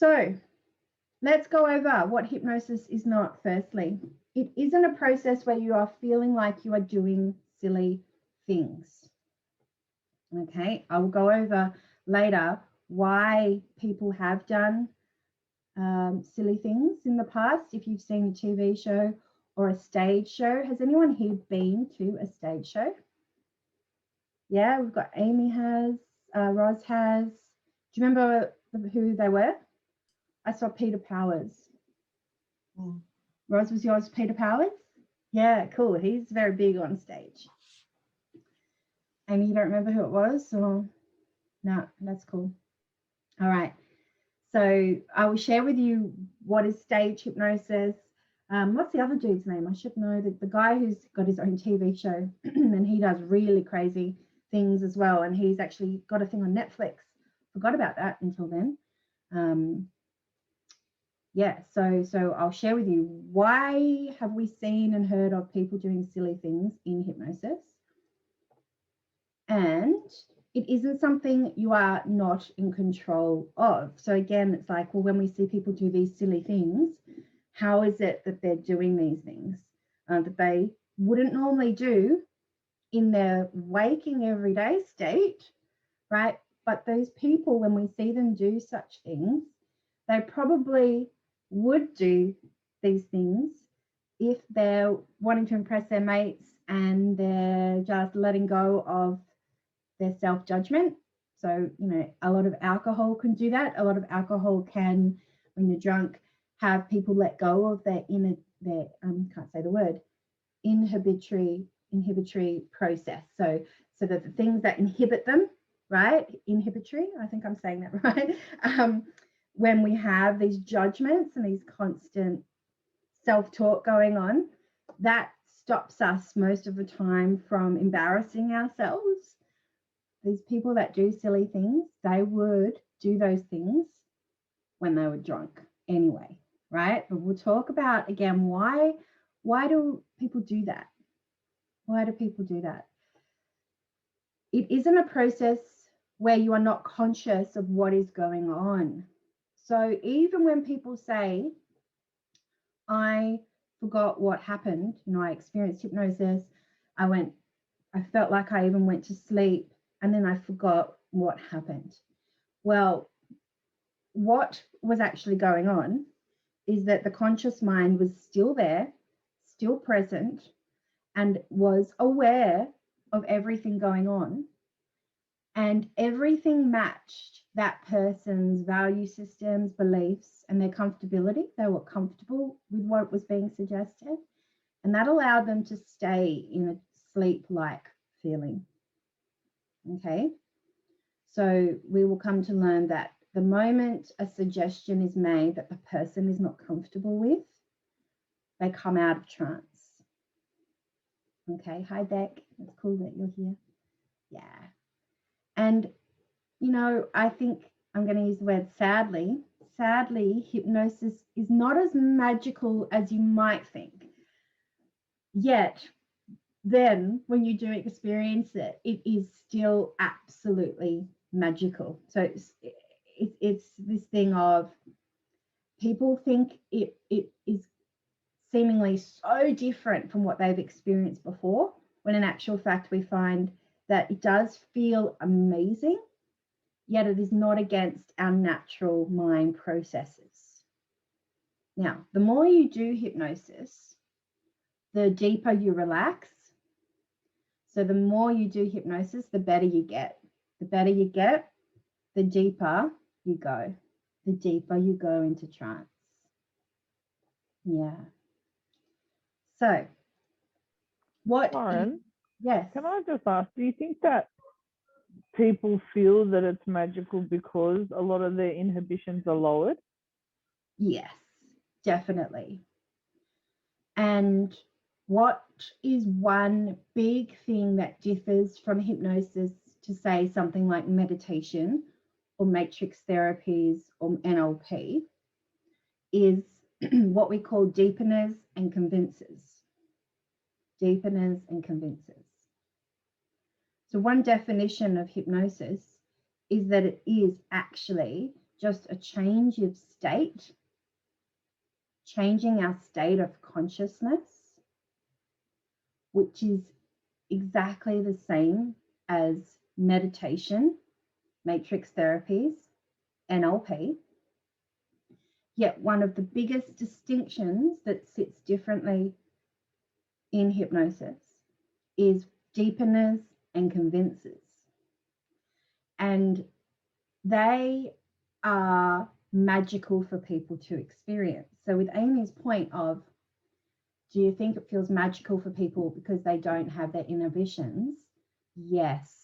So let's go over what hypnosis is not. Firstly, it isn't a process where you are feeling like you are doing silly things. Okay, I will go over later why people have done silly things in the past. If you've seen a TV show or a stage show, has anyone here been to a stage show? Yeah, we've got Amy has, Roz has. Do you remember who they were? I saw Peter Powers. Roz, was yours Peter Powers? Yeah, cool. He's very big on stage. Amy, you don't remember who it was? Or no, that's cool. All right. So I will share with you what is stage hypnosis. What's the other dude's name? I should know. The guy who's got his own TV show and he does really crazy things as well. And he's actually got a thing on Netflix. Forgot about that until then. Yeah, so I'll share with you why have we seen and heard of people doing silly things in hypnosis. And it isn't something you are not in control of. So again, it's like, well, when we see people do these silly things, how is it that they're doing these things that they wouldn't normally do in their waking everyday state, right? But those people, when we see them do such things, they probably would do these things if they're wanting to impress their mates and they're just letting go of their self-judgment. So, you know, a lot of alcohol can do that. A lot of alcohol can, when you're drunk, have people let go of their can't say the word, inhibitory process. So that the things that inhibit them, right? Inhibitory, I think I'm saying that right. When we have these judgments and these constant self-talk going on, that stops us most of the time from embarrassing ourselves. These people that do silly things, they would do those things when they were drunk anyway, right? But we'll talk about, again, why do people do that? Why do people do that? It isn't a process where you are not conscious of what is going on. So even when people say, I forgot what happened, you know, I experienced hypnosis, I felt like I even went to sleep and then I forgot what happened. Well, what was actually going on is that the conscious mind was still there, still present, and was aware of everything going on. And everything matched that person's value systems, beliefs, and their comfortability. They were comfortable with what was being suggested. And that allowed them to stay in a sleep-like feeling. Okay. So we will come to learn that the moment a suggestion is made that the person is not comfortable with, they come out of trance. Okay. Hi, Beck. It's cool that you're here. Yeah. And, you know, I think I'm going to use the word sadly. Sadly, hypnosis is not as magical as you might think. Yet, then when you do experience it, it is still absolutely magical. So it's this thing of people think it is seemingly so different from what they've experienced before, when in actual fact we find that it does feel amazing, yet it is not against our natural mind processes. Now, the more you do hypnosis, the deeper you relax. So the more you do hypnosis, the better you get. The better you get, the deeper you go. The deeper you go into trance. Yeah. So, Lauren, yes. Can I just ask, do you think that people feel that it's magical because a lot of their inhibitions are lowered? Yes, definitely. And what is one big thing that differs from hypnosis to, say, something like meditation or matrix therapies or NLP is what we call deepeners and convincers. Deepeners and convincers. So one definition of hypnosis is that it is actually just a change of state, changing our state of consciousness, which is exactly the same as meditation, matrix therapies, NLP. Yet one of the biggest distinctions that sits differently in hypnosis is deepeners and convincers. And they are magical for people to experience. So with Amy's point of, do you think it feels magical for people because they don't have their inhibitions? Yes.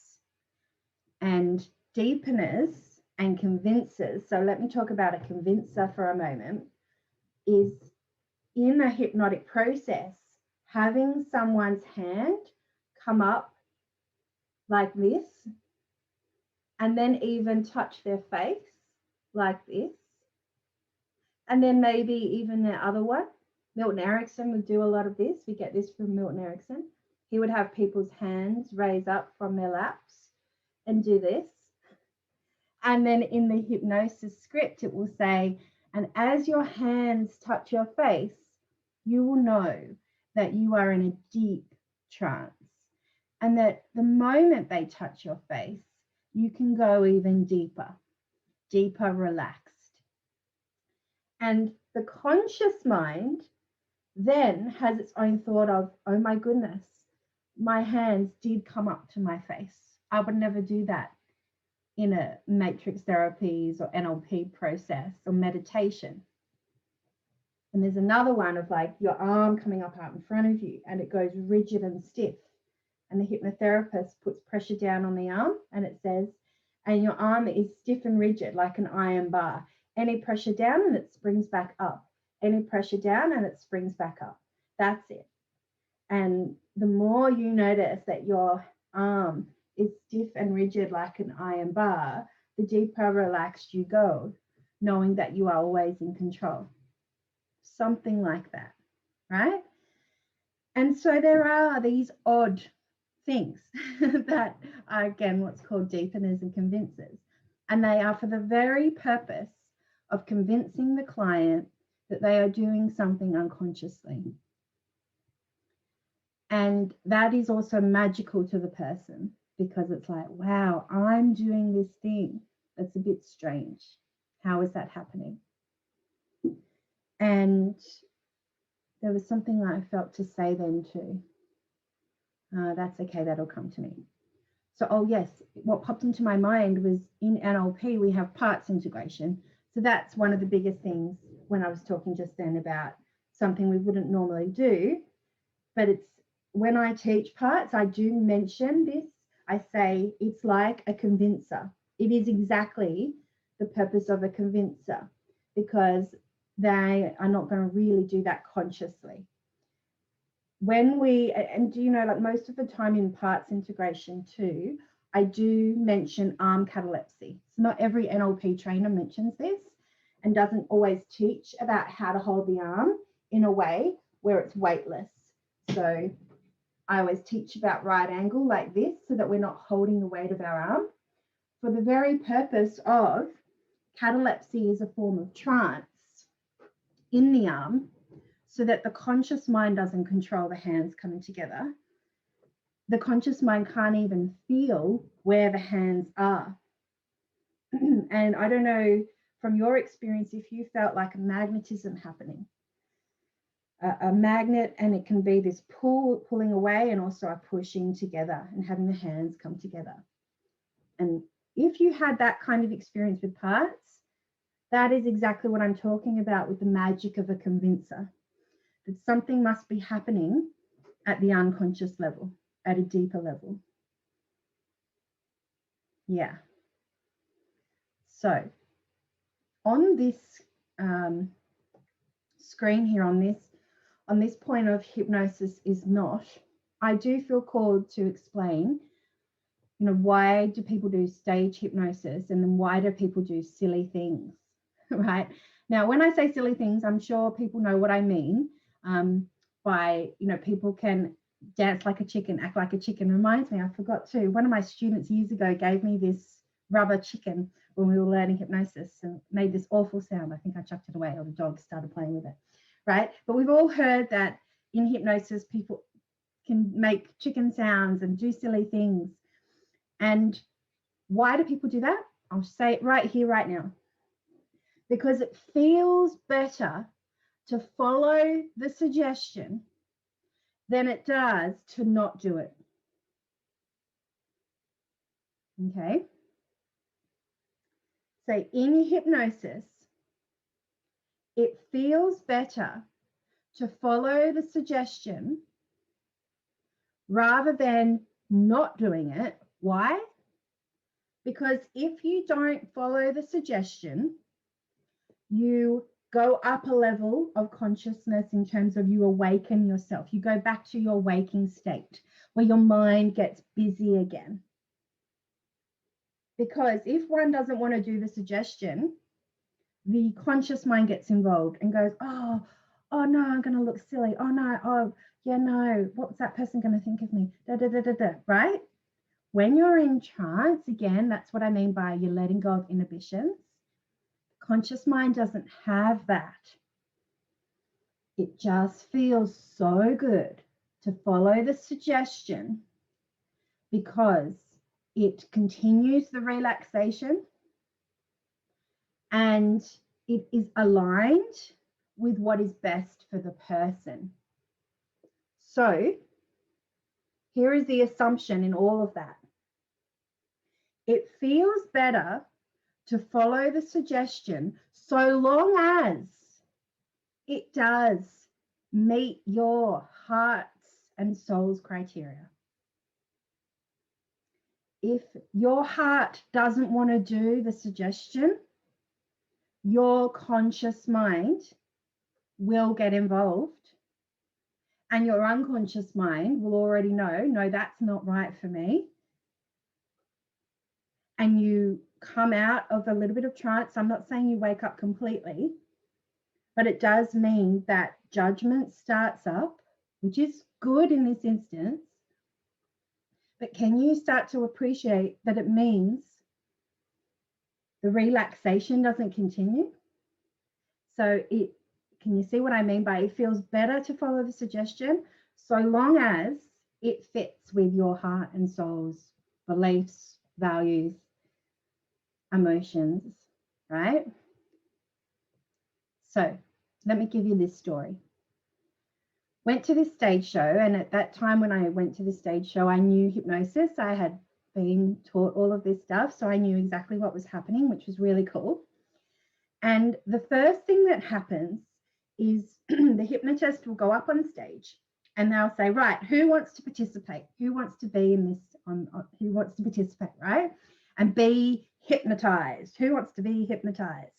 And deepeners and convincers, so let me talk about a convincer for a moment, is in a hypnotic process, having someone's hand come up like this, and then even touch their face like this, and then maybe even the other one. Milton Erickson would do a lot of this. We get this from Milton Erickson. He would have people's hands raise up from their laps and do this. And then in the hypnosis script, it will say, and as your hands touch your face, you will know that you are in a deep trance. And that the moment they touch your face, you can go even deeper, deeper relaxed. And the conscious mind then has its own thought of, oh my goodness, my hands did come up to my face. I would never do that in a matrix therapies or NLP process or meditation. And there's another one of like your arm coming up out in front of you and it goes rigid and stiff. And the hypnotherapist puts pressure down on the arm and it says, and your arm is stiff and rigid like an iron bar. Any pressure down and it springs back up. Any pressure down and it springs back up. That's it. And the more you notice that your arm is stiff and rigid like an iron bar, the deeper relaxed you go, knowing that you are always in control. Something like that, right? And so there are these odd things that are, again, what's called deepeners and convincers. And they are for the very purpose of convincing the client that they are doing something unconsciously. And that is also magical to the person because it's like, wow, I'm doing this thing that's a bit strange. How is that happening? And there was something that I felt to say then too. That's okay, that'll come to me. So, oh yes, what popped into my mind was in NLP, we have parts integration. So that's one of the biggest things when I was talking just then about something we wouldn't normally do. But it's when I teach parts, I do mention this. I say it's like a convincer. It is exactly the purpose of a convincer because they are not going to really do that consciously. When we, and do you know, like most of the time in parts integration too, I do mention arm catalepsy. So not every NLP trainer mentions this and doesn't always teach about how to hold the arm in a way where it's weightless. So I always teach about right angle like this so that we're not holding the weight of our arm for the very purpose of catalepsy is a form of trance in the arm so that the conscious mind doesn't control the hands coming together. The conscious mind can't even feel where the hands are. And I don't know from your experience if you felt like a magnetism happening. A magnet, and it can be this pulling away and also a pushing together and having the hands come together. And if you had that kind of experience with parts, that is exactly what I'm talking about with the magic of a convincer. That something must be happening at the unconscious level, at a deeper level. Yeah. So on this screen here, on this point of hypnosis is not, I do feel called to explain, you know, why do people do stage hypnosis and then why do people do silly things, right? Now, when I say silly things, I'm sure people know what I mean by, you know, people can dance like a chicken, act like a chicken. Reminds me, I forgot to, one of my students years ago gave me this rubber chicken when we were learning hypnosis and made this awful sound. I think I chucked it away or the dog started playing with it, right? But we've all heard that in hypnosis, people can make chicken sounds and do silly things. And why do people do that? I'll say it right here, right now. Because it feels better to follow the suggestion than it does to not do it. Okay? So in hypnosis, it feels better to follow the suggestion rather than not doing it. Why? Because if you don't follow the suggestion, you go up a level of consciousness in terms of you awaken yourself. You go back to your waking state where your mind gets busy again. Because if one doesn't want to do the suggestion, the conscious mind gets involved and goes, oh no, I'm going to look silly. Oh no, yeah, no, what's that person going to think of me? Da, da, da, da, da, right? When you're in trance, again, that's what I mean by you're letting go of inhibitions. Conscious mind doesn't have that. It just feels so good to follow the suggestion because it continues the relaxation and it is aligned with what is best for the person. So here is the assumption in all of that. It feels better to follow the suggestion so long as it does meet your heart's and soul's criteria. If your heart doesn't want to do the suggestion, your conscious mind will get involved and your unconscious mind will already know, no, that's not right for me. And you come out of a little bit of trance. I'm not saying you wake up completely, but it does mean that judgment starts up, which is good in this instance. But can you start to appreciate that it means the relaxation doesn't continue? So can you see what I mean by it feels better to follow the suggestion so long as it fits with your heart and soul's beliefs, values, emotions, right? So let me give you this story. Went to this stage show, and at that time when I went to the stage show, I knew hypnosis. I had been taught all of this stuff, so I knew exactly what was happening, which was really cool. And the first thing that happens is the hypnotist will go up on stage and they'll say, right, who wants to participate? Who wants to be in this? Who wants to participate, right? And be hypnotized. Who wants to be hypnotized?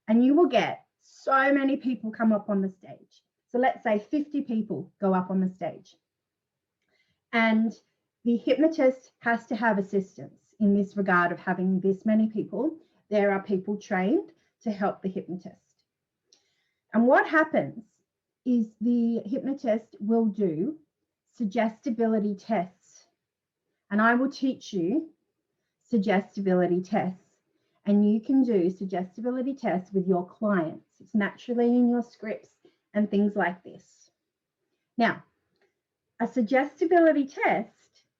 And you will get so many people come up on the stage. So let's say 50 people go up on the stage. And the hypnotist has to have assistance in this regard of having this many people. There are people trained to help the hypnotist. And what happens is the hypnotist will do suggestibility tests. And I will teach you suggestibility tests. And you can do suggestibility tests with your clients. It's naturally in your scripts and things like this. Now, a suggestibility test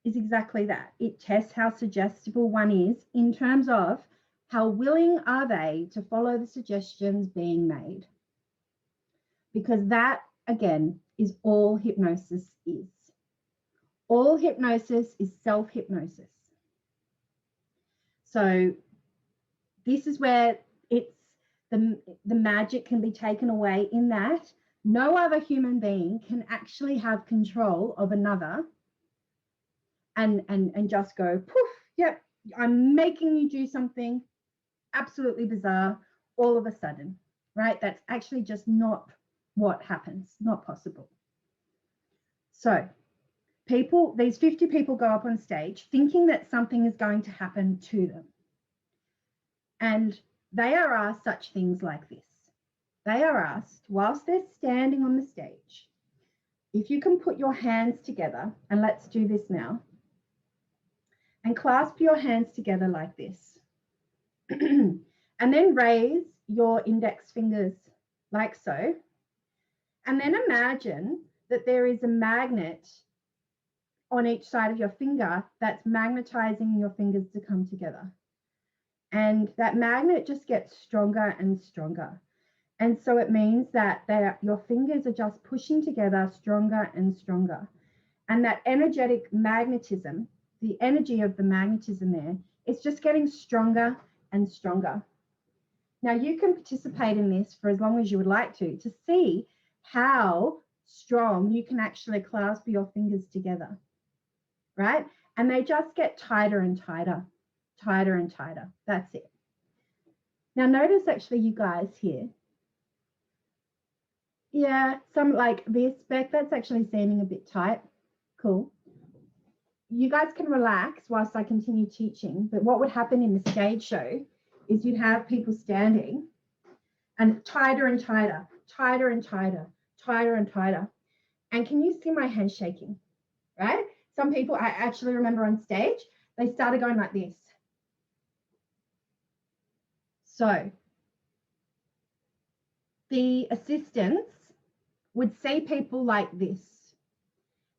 is exactly that. It tests how suggestible one is in terms of how willing are they to follow the suggestions being made. Because that, again, is all hypnosis is. All hypnosis is self-hypnosis. So this is where it's the magic can be taken away in that no other human being can actually have control of another and just go, poof, yep, I'm making you do something absolutely bizarre all of a sudden, right? That's actually just not what happens, not possible. So these 50 people go up on stage thinking that something is going to happen to them. And they are asked such things like this. They are asked, whilst they're standing on the stage, if you can put your hands together, and let's do this now, and clasp your hands together like this. And then raise your index fingers like so. And then imagine that there is a magnet on each side of your finger that's magnetizing your fingers to come together. And that magnet just gets stronger and stronger. And so it means that your fingers are just pushing together stronger and stronger. And that energetic magnetism, the energy of the magnetism there, is just getting stronger and stronger. Now you can participate in this for as long as you would like to see how strong you can actually clasp your fingers together, right? And they just get tighter and tighter, tighter and tighter. That's it. Now notice actually you guys here. Yeah, some like this, Beck, that's actually seeming a bit tight. Cool. You guys can relax whilst I continue teaching, but what would happen in the stage show is you'd have people standing and tighter and tighter, tighter and tighter, tighter and tighter. And can you see my hands shaking, right? Some people, I actually remember on stage, they started going like this. So the assistants would see people like this.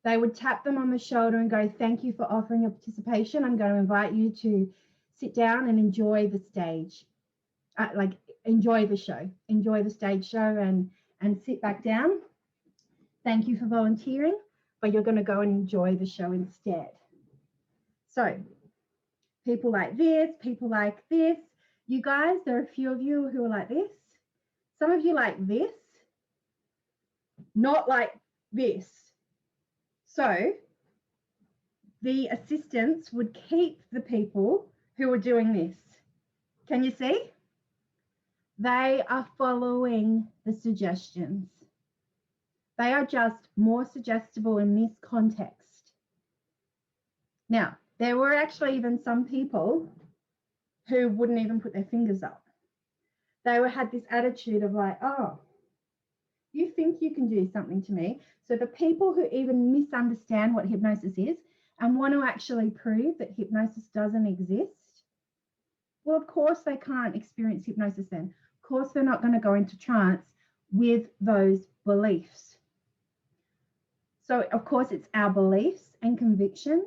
They would tap them on the shoulder and go, thank you for offering your participation. I'm going to invite you to sit down and enjoy the stage. Enjoy the show, enjoy the stage show and sit back down. Thank you for volunteering, but you're going to go and enjoy the show instead. So people like this, people like this. You guys, there are a few of you who are like this. Some of you like this, not like this. So the assistants would keep the people who were doing this. Can you see? They are following the suggestions. They are just more suggestible in this context. Now, there were actually even some people who wouldn't even put their fingers up. They had this attitude of like, oh, you think you can do something to me? So the people who even misunderstand what hypnosis is and want to actually prove that hypnosis doesn't exist, well, of course they can't experience hypnosis then. Of course they're not going to go into trance with those beliefs. So, of course, it's our beliefs and convictions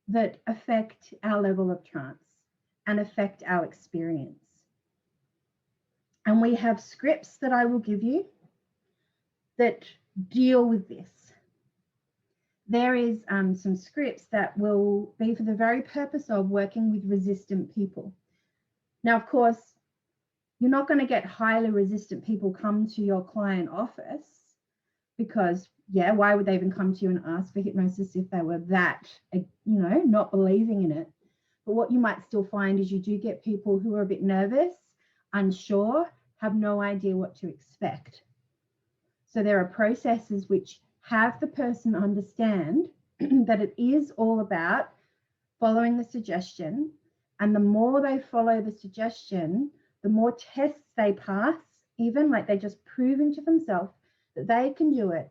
that affect our level of trance and affect our experience. And we have scripts that I will give you that deal with this. There is some scripts that will be for the very purpose of working with resistant people. Now, of course, you're not going to get highly resistant people come to your client office because, yeah, why would they even come to you and ask for hypnosis if they were that, not believing in it? But what you might still find is you do get people who are a bit nervous, unsure, have no idea what to expect. So there are processes which have the person understand that it is all about following the suggestion. And the more they follow the suggestion, the more tests they pass, even like they just proven to themselves that they can do it.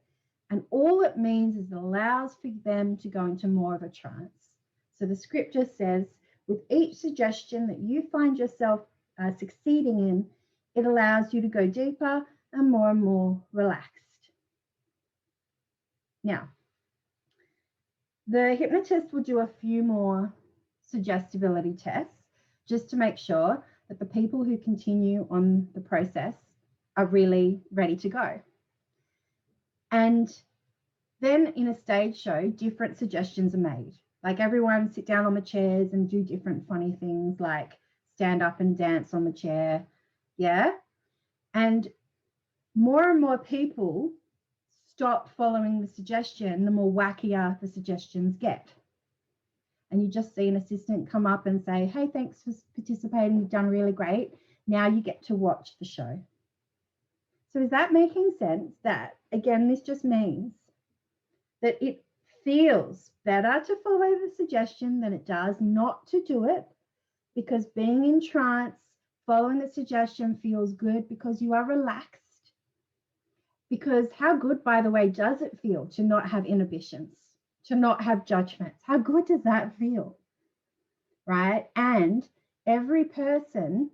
And all it means is it allows for them to go into more of a trance. So the script just says, with each suggestion that you find yourself succeeding in, it allows you to go deeper and more relaxed. Now, the hypnotist will do a few more suggestibility tests just to make sure that the people who continue on the process are really ready to go. And then in a stage show, different suggestions are made. Like everyone sit down on the chairs and do different funny things like stand up and dance on the chair. Yeah. And more people stop following the suggestion, the more wackier the suggestions get. And you just see an assistant come up and say, hey, thanks for participating. You've done really great. Now you get to watch the show. So is that making sense? That, again, this just means that it feels better to follow the suggestion than it does not to do it, because being in trance, following the suggestion feels good because you are relaxed. Because how good, by the way, does it feel to not have inhibitions, to not have judgments? How good does that feel, right? And every person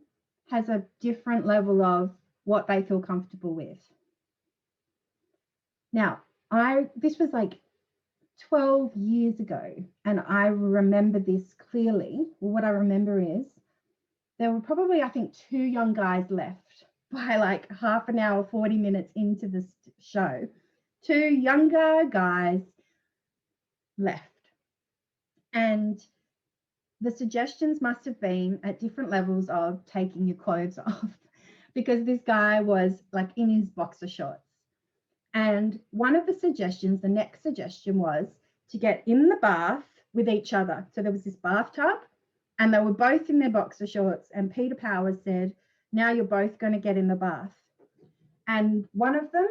has a different level of what they feel comfortable with. Now, this was like 12 years ago, and I remember this clearly. Well, what I remember is there were probably, I think, 2 young guys left by like half an hour, 40 minutes into this show. 2 younger guys left. And the suggestions must have been at different levels of taking your clothes off, because this guy was like in his boxer shorts. And one of the suggestions, the next suggestion, was to get in the bath with each other. So there was this bathtub and they were both in their boxer shorts, and Peter Powers said, now you're both going to get in the bath. And one of them,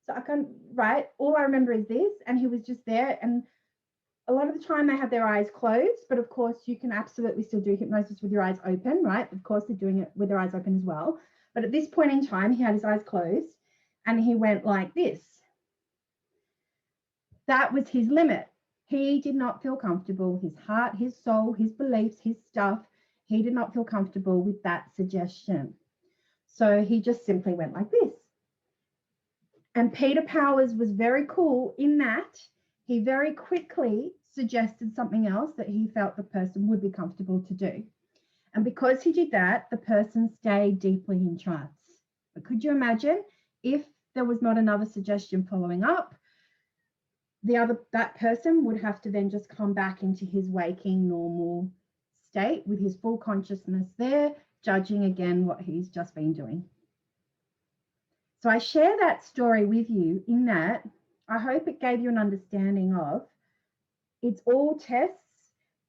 so I can't, right, all I remember is this, and he was just there, and a lot of the time they have their eyes closed, but of course you can absolutely still do hypnosis with your eyes open, right? Of course they're doing it with their eyes open as well. But at this point in time, he had his eyes closed and he went like this. That was his limit. He did not feel comfortable. His heart, his soul, his beliefs, his stuff, he did not feel comfortable with that suggestion. So he just simply went like this. And Peter Powers was very cool in that he very quickly suggested something else that he felt the person would be comfortable to do. And because he did that, the person stayed deeply in trance. But could you imagine if there was not another suggestion following up? That person would have to then just come back into his waking normal state with his full consciousness there, judging again what he's just been doing. So I share that story with you in that I hope it gave you an understanding of it's all tests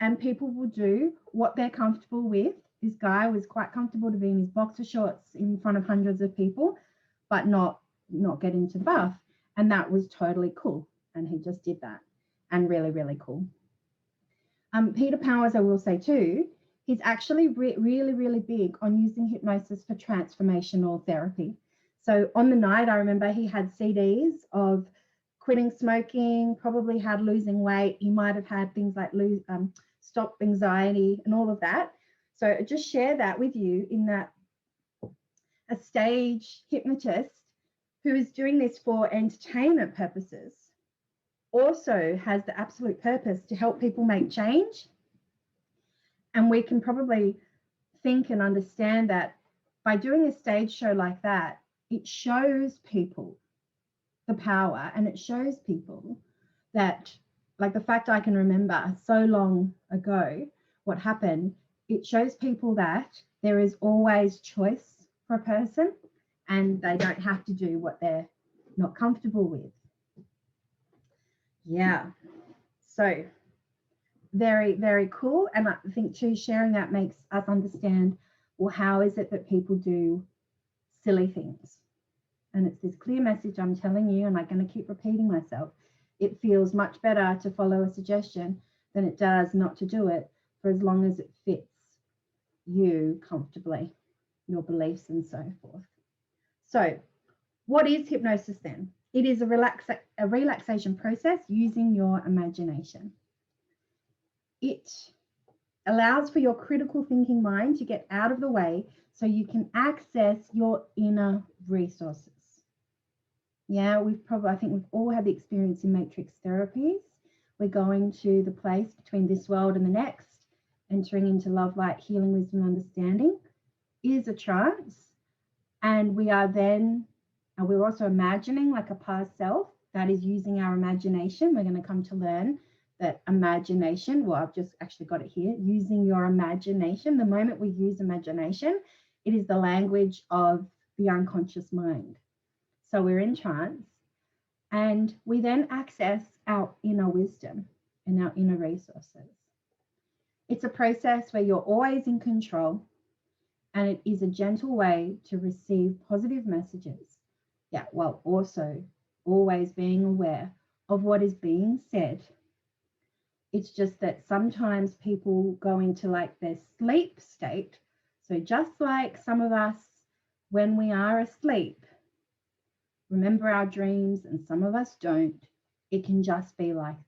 and people will do what they're comfortable with. This guy was quite comfortable to be in his boxer shorts in front of hundreds of people, but not get into the bath. And that was totally cool. And he just did that, and really, really cool. Peter Powers, I will say too, he's actually really, really big on using hypnosis for transformational therapy. So on the night, I remember he had CDs of quitting smoking, probably had losing weight. He might have had things like stop anxiety and all of that. So I just share that with you in that a stage hypnotist who is doing this for entertainment purposes also has the absolute purpose to help people make change. And we can probably think and understand that by doing a stage show like that, it shows people the power, and it shows people that, like the fact I can remember so long ago what happened, it shows people that there is always choice for a person and they don't have to do what they're not comfortable with. Yeah, so very, very cool. And I think too, sharing that makes us understand, well, how is it that people do silly things? And it's this clear message I'm telling you, and I'm going to keep repeating myself. It feels much better to follow a suggestion than it does not to do it, for as long as it fits you comfortably, your beliefs and so forth. So what is hypnosis then? It is a relaxation process using your imagination. It allows for your critical thinking mind to get out of the way so you can access your inner resources. Yeah, I think we've all had the experience in matrix therapies. We're going to the place between this world and the next, entering into love, light, healing, wisdom, and understanding is a trance. And we're also imagining like a past self that is using our imagination. We're going to come to learn that imagination, well, I've just actually got it here, using your imagination. The moment we use imagination, it is the language of the unconscious mind. So we're in trance, and we then access our inner wisdom and our inner resources. It's a process where you're always in control, and it is a gentle way to receive positive messages. Yeah, while also always being aware of what is being said. It's just that sometimes people go into like their sleep state. So just like some of us, when we are asleep, remember our dreams, and some of us don't. It can just be like